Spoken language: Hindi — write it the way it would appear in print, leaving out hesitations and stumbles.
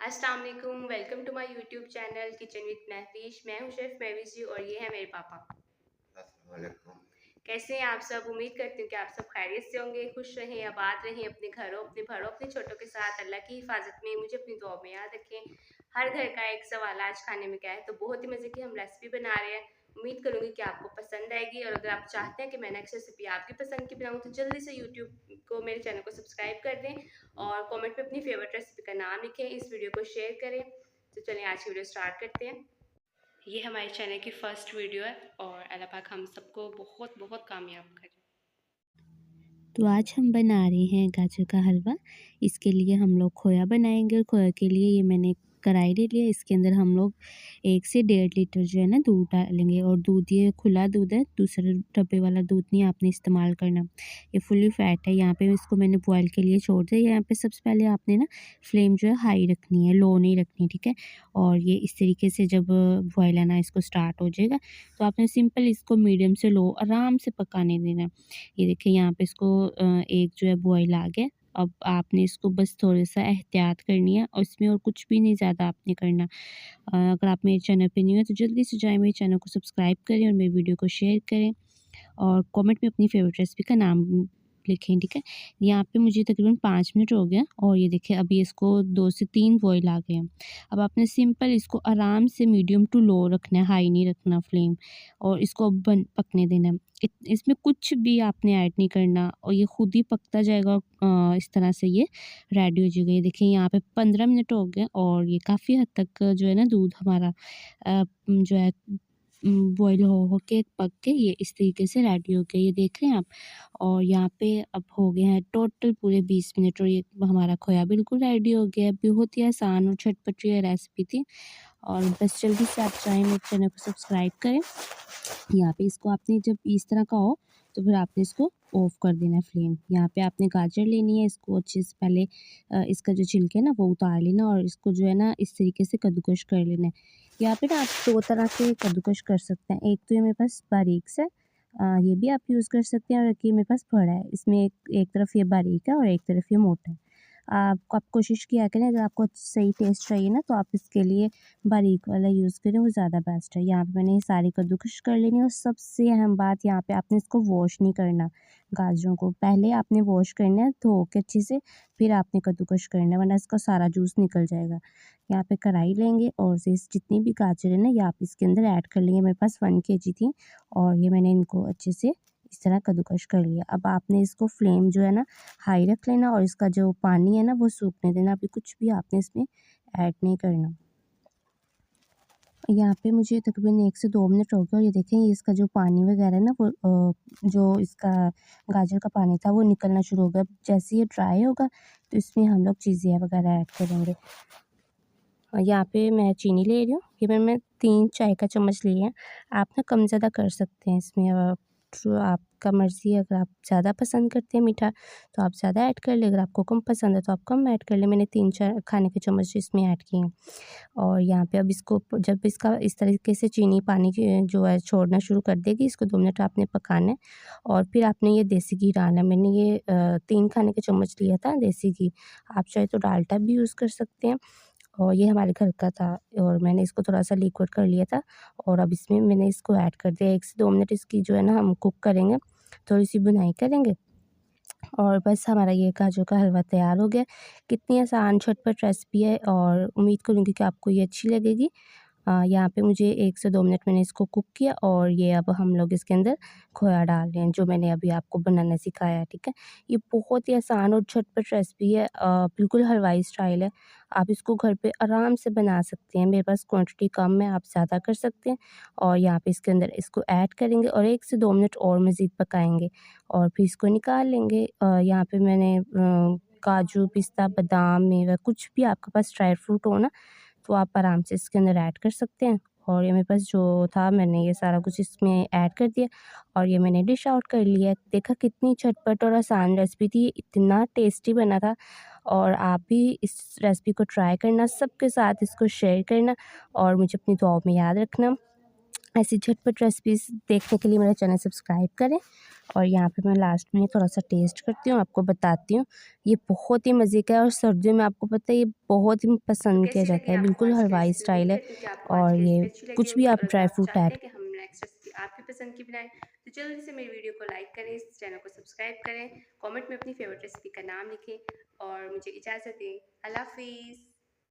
अस्सलाम वालेकुम, welcome to my YouTube channel kitchen with Mahfish. मैं हूं शेफ़ महविश जी और ये है मेरे पापा। अस्सलाम वालेकुम। कैसे हैं आप सब? उम्मीद करती हूँ कि आप सब खैरियत से होंगे, खुश रहें, आबाद रहें अपने घरों, अपने भरों, अपने छोटों के साथ। अल्लाह की हिफाजत में मुझे अपनी दुआ में याद रखें। हर घर का एक सवाल आज खाने में क्या है, तो बहुत ही मज़े की हम रेसिपी बना रहे हैं। उम्मीद करूँगी कि आपको पसंद आएगी और अगर आप चाहते हैं कि मैं नेक्स्ट रेसिपी आपकी पसंद की बनाऊँ तो जल्दी से यूट्यूब को मेरे चैनल को सब्सक्राइब कर दें और कमेंट में अपनी फेवरेट रेसिपी का नाम लिखें, इस वीडियो को शेयर करें। तो चलिए आज की वीडियो स्टार्ट करते हैं। ये हमारे चैनल की फर्स्ट वीडियो है और अल्लाह पाक हम सबको बहुत बहुत कामयाब करे। तो आज हम बना रहे हैं गाजर का हलवा। इसके लिए हम लोग खोया बनाएंगे और खोया के लिए ये मैंने कढ़ाई ले लिया। इसके अंदर हम लोग 1 से 1.5 लीटर जो है ना दूध डालेंगे और दूध ये खुला दूध है, दूसरे डब्बे वाला दूध नहीं आपने इस्तेमाल करना। ये फुली फैट है। यहाँ पे इसको मैंने बॉयल के लिए छोड़ दिया। यहाँ पे सबसे पहले आपने ना फ्लेम जो है हाई रखनी है, लो नहीं रखनी, ठीक है। और ये इस तरीके से जब बॉयल है ना इसको स्टार्ट हो जाएगा तो आपने सिंपल इसको मीडियम से लो आराम से पकाने देना है। ये देखिए यहाँ पे इसको एक जो है बॉयल आ गया। अब आपने इसको बस थोड़ा-सा एहतियात करनी है और इसमें और कुछ भी नहीं ज़्यादा आपने करना। अगर आप मेरे चैनल पे न्यू हैं तो जल्दी से जाएँ मेरे चैनल को सब्सक्राइब करें और मेरी वीडियो को शेयर करें और कमेंट में अपनी फ़ेवरेट रेसिपी का नाम लिखें, ठीक है। यहाँ पे मुझे तकरीबन 5 मिनट हो गया और ये देखिए अभी इसको 2 से 3 बॉयल आ गए हैं। अब आपने सिंपल इसको आराम से मीडियम टू लो रखना है, हाई नहीं रखना फ्लेम, और इसको बन पकने देना है। इसमें कुछ भी आपने ऐड नहीं करना और ये खुद ही पकता जाएगा। इस तरह से ये रेडी हो जाएगा। ये देखिए यहाँ पे 15 मिनट हो गए और ये काफ़ी हद तक जो है ना दूध हमारा जो है बॉयल हो के पक के ये इस तरीके से रेडी हो गया। ये देख रहे हैं आप। और यहाँ पे अब हो गए हैं टोटल पूरे 20 मिनट और ये हमारा खोया बिल्कुल रेडी हो गया है। बहुत ही आसान और झटपट ये रेसिपी थी और बस जल्दी से आप चाहें मेरे चैनल को सब्सक्राइब करें। यहाँ पे इसको आपने जब इस तरह का हो तो फिर आपने इसको ऑफ कर देना है फ्लेम। यहाँ पे आपने गाजर लेनी है, इसको अच्छे से पहले इसका जो छिलके है ना वो उतार लेना और इसको जो है ना इस तरीके से कद्दूकस कर लेना है। यहाँ पे ना आप 2 तरह से कद्दूकस कर सकते हैं। एक तो ये मेरे पास बारीक सा ये भी आप यूज़ कर सकते हैं और एक ये मेरे पास बड़ा है। इसमें एक एक तरफ ये बारीक है और एक तरफ ये मोटा है। आप कोशिश किया करें, अगर आपको सही टेस्ट चाहिए ना तो आप इसके लिए बारीक वाला यूज़ करें, वो ज़्यादा बेस्ट है। यहाँ पे मैंने ये सारी कद्दूकस कर लेनी है और सबसे अहम बात यहाँ पे आपने इसको वॉश नहीं करना। गाजरों को पहले आपने वॉश करना है धो के अच्छे से, फिर आपने कद्दूकस करना है वरना इसका सारा जूस निकल जाएगा। यहाँ पे कढ़ाई लेंगे और जितनी भी गाजर है ना ये आप इसके अंदर ऐड कर लेंगे। मेरे पास 1 केजी थी और ये मैंने इनको अच्छे से इस तरह कद्दूकस कर लिया। अब आपने इसको फ्लेम जो है ना हाई रख लेना और इसका जो पानी है ना वो सूखने देना। अभी कुछ भी आपने इसमें ऐड नहीं करना। यहाँ पे मुझे तकरीबन 1 से 2 मिनट हो गए और ये देखें ये इसका जो पानी वगैरह है ना वो जो इसका गाजर का पानी था वो निकलना शुरू हो गया। जैसे ये ड्राई होगा तो इसमें हम लोग चीज़ें वगैरह ऐड करेंगे। और यहाँ पे मैं चीनी ले रही हूँ। ये मैं 3 चाय का चम्मच लिए हैं। आप ना कम ज़्यादा कर सकते हैं इसमें, जो आपका मर्ज़ी है। अगर आप ज़्यादा पसंद करते हैं मीठा तो आप ज़्यादा ऐड कर लें, अगर आपको कम पसंद है तो आप कम ऐड कर लें। मैंने 3-4 खाने के चम्मच इसमें ऐड किए हैं। और यहाँ पे अब इसको जब इसका इस तरीके से चीनी पानी जो है छोड़ना शुरू कर देगी, इसको 2 मिनट आपने पकाना है और फिर आपने ये देसी घी डालना है। मैंने ये 3 खाने के चम्मच लिया था देसी घी। आप चाहे तो डाल्डा भी यूज़ कर सकते हैं और ये हमारे घर का था और मैंने इसको थोड़ा-सा लिक्विड कर लिया था और अब इसमें मैंने इसको ऐड कर दिया। 1 से 2 मिनट इसकी जो है ना हम कुक करेंगे, थोड़ी-सी भुनाई करेंगे और बस हमारा ये काजू का हलवा तैयार हो गया। कितनी आसान झटपट रेसिपी है और उम्मीद करूँगी कि आपको ये अच्छी लगेगी। यहाँ पे मुझे 1 से 2 मिनट मैंने इसको कुक किया और ये अब हम लोग इसके अंदर खोया डाल रहे हैं, जो मैंने अभी आपको बनाना सिखाया है, ठीक है। ये बहुत ही आसान और झटपट रेसिपी है, बिल्कुल हलवाई स्टाइल है। आप इसको घर पे आराम से बना सकते हैं। मेरे पास क्वांटिटी कम है, आप ज़्यादा कर सकते हैं। और यहाँ पे इसके अंदर इसको ऐड करेंगे और 1 से 2 मिनट और मज़ीद पकाएँगे और फिर इसको निकाल लेंगे। यहाँ पे मैंने काजू, पिस्ता, बादाम, मेवा कुछ भी आपके पास ड्राई फ्रूट हो ना तो आप आराम से इसके अंदर ऐड कर सकते हैं। और ये मेरे पास जो था मैंने ये सारा कुछ इसमें ऐड कर दिया और ये मैंने डिश आउट कर लिया। देखा कितनी झटपट और आसान रेसिपी थी, इतना टेस्टी बना था और आप भी इस रेसिपी को ट्राई करना, सबके साथ इसको शेयर करना और मुझे अपनी दुआओं में याद रखना। ऐसी झटपट रेसिपीज़ देखने के लिए मेरा चैनल सब्सक्राइब करें। और यहाँ पे मैं लास्ट में थोड़ा सा टेस्ट करती हूँ, आपको बताती हूँ। ये बहुत ही मज़े का है और सर्दियों में आपको पता है ये बहुत ही तो पसंद किया कैसी जाता लगी है, आपको बिल्कुल आज की हलवाई रेसिपी? उम्मीद स्टाइल है। करती हूँ कि आपको आज और की ये रेसिपी अच्छी लगी कुछ भी होगी, आप और अगर ड्राई आप फ्रूट चाहते ऐड हैं कि हम नेक्स्ट रेसिपी आपकी पसंद की बनाएं तो जल्दी से मेरी वीडियो को लाइक करें, इस चैनल को सब्सक्राइब करें, कमेंट में अपनी फेवरेट रेसिपी का नाम लिखें और मुझे इजाज़त दें। अल्लाह हाफिज़।